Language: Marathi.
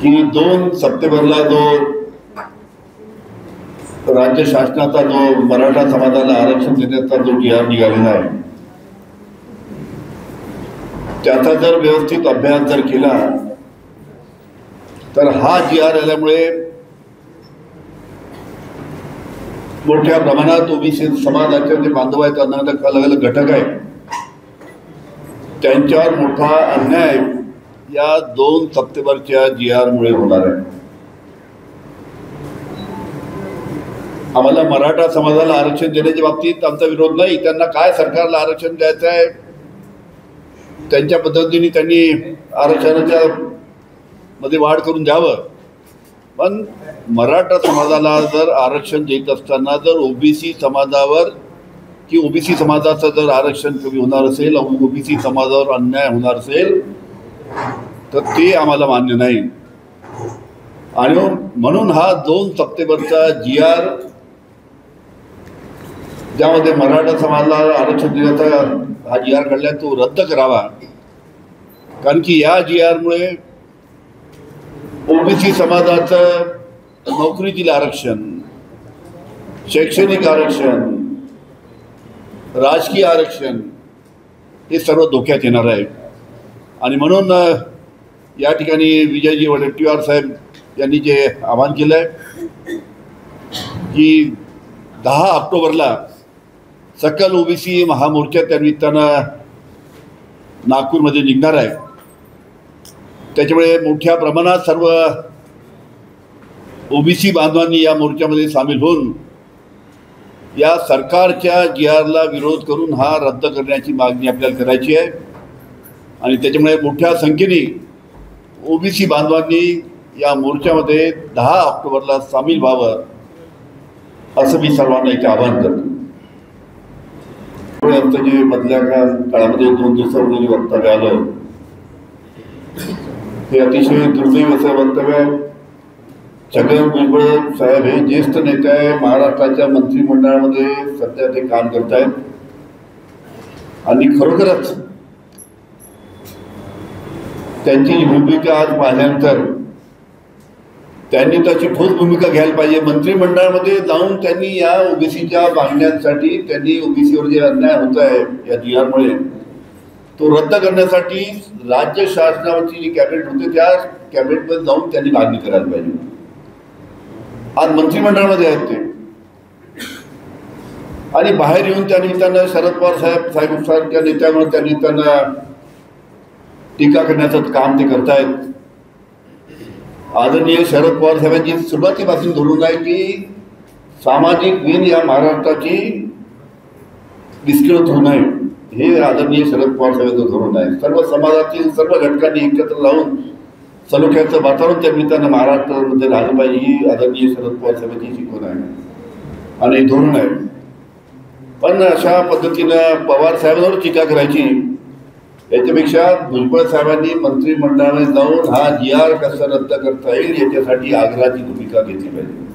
की 2 सप्टेंबरला जो राज्य शासनाचा जो मराठा समाजाला आरक्षण देण्याचा जो जी.आर. निघालेला आहे त्याचा जर व्यवस्थित अभ्यास जर केला तर हा जी.आर. आल्यामुळे मोठ्या प्रमाणात ओबीसी समाजाचे जे बांधव आहेत, अलग अलग घटक आहेत, त्यांच्यावर मोठा अन्याय या 2 सप्टेंबरच्या जी.आर. मुळे होणार आहे. आम्हाला मराठा समाजाला आरक्षण देण्याच्या बाबतीत आमचा विरोध नाही. त्यांना काय सरकारला आरक्षण द्यायचं आहे त्यांच्या पद्धतीने त्यांनी आरक्षणाच्या मध्ये वाढ करून द्यावं. पण मराठा समाजाला जर आरक्षण देत असताना जर ओबीसी समाजावर की ओबीसी समाजाचं जर आरक्षण कमी होणार असेल, ओबीसी समाजावर अन्याय होणार असेल तर ते आम्हाला मान्य नाही. आणि म्हणून हा 2 सप्टेंबरचा जी.आर. ज्यामध्ये मराठा समाजाला आरक्षण देण्याचा हा जी.आर. काढला तो रद्द करावा. कारण की या जी.आर. मुळे ओबीसी समाजाचं नोकरीतील आरक्षण, शैक्षणिक आरक्षण, राजकीय आरक्षण हे सर्व धोक्यात येणार आहे. आणि म्हणून या ठिकाणी विजयजी वडेट्टीवार साहेब यांनी जे आवाहन केलं आहे की 10 ऑक्टोबरला सकल ओबीसी महामोर्चा त्या निमित्तानं नागपूरमध्ये निघणार आहे. त्याच्यामुळे मोठ्या प्रमाणात सर्व ओबीसी बांधवांनी या मोर्चामध्ये सामील होऊन या सरकारच्या जी.आर.ला विरोध करून हा रद्द करण्याची मागणी आपल्याला करायची आहे. आणि त्याच्यामुळे मोठ्या संख्येने ओबीसी बांधवांनी या मोर्चामध्ये 10 ऑक्टोबरला सामील व्हावं असं मी सर्वांना इथे आवाहन करतो. आमचं जे मधल्या काळामध्ये 2 दिवसापूर्वी वक्तव्य आलं हे अतिशय दुर्दैव असं वक्तव्य आहे. छगन भुजबळ साहेब हे ज्येष्ठ नेते आहे, महाराष्ट्राच्या मंत्रिमंडळामध्ये सध्या ते काम करत आहेत आणि खरोखरच त्यांची भूमिका आज पाहिल्यानंतर त्यांनी त्याची ठोस भूमिका घ्यायला पाहिजे. मंत्रिमंडळामध्ये जाऊन त्यांनी या ओबीसीच्या मागण्यांसाठी त्यांनी ओबीसीवर जे अन्याय होत आहे या जी.आर.मुळे तो रद्द करण्यासाठी राज्य शासनावरची जी कॅबिनेट होते त्या कॅबिनेटमध्ये जाऊन त्यांनी मागणी करायला पाहिजे. आज मंत्रिमंडळामध्ये आहेत ते आणि बाहेर येऊन त्या निमित्तानं शरद पवार साहेबांच्या नेत्यामुळे त्या निमित्तानं टीका करण्याचं काम ते करतायत. आदरणीय शरद पवार साहेबांची सुरुवातीपासून धरून आहे की सामाजिक विण या महाराष्ट्राची विस्कळीत होऊ नये हे आदरणीय शरद पवार साहेबांचं धोरण आहे. सर्व समाजातील सर्व घटकांनी एकत्र लावून सलोख्याचं वातावरण त्या निमित्तानं महाराष्ट्रामध्ये राहिलं पाहिजे ही आदरणीय शरद पवार साहेबांची शिकवण आहे आणि धोरण आहे. पण अशा पद्धतीनं पवार साहेबांवर टीका करायची याच्यापेक्षा भुजबळ साहेबांनी मंत्रिमंडळामध्ये जाऊन हा जी.आर. कसा रद्द करता येईल याच्यासाठी आग्रहाची भूमिका घेतली पाहिजे.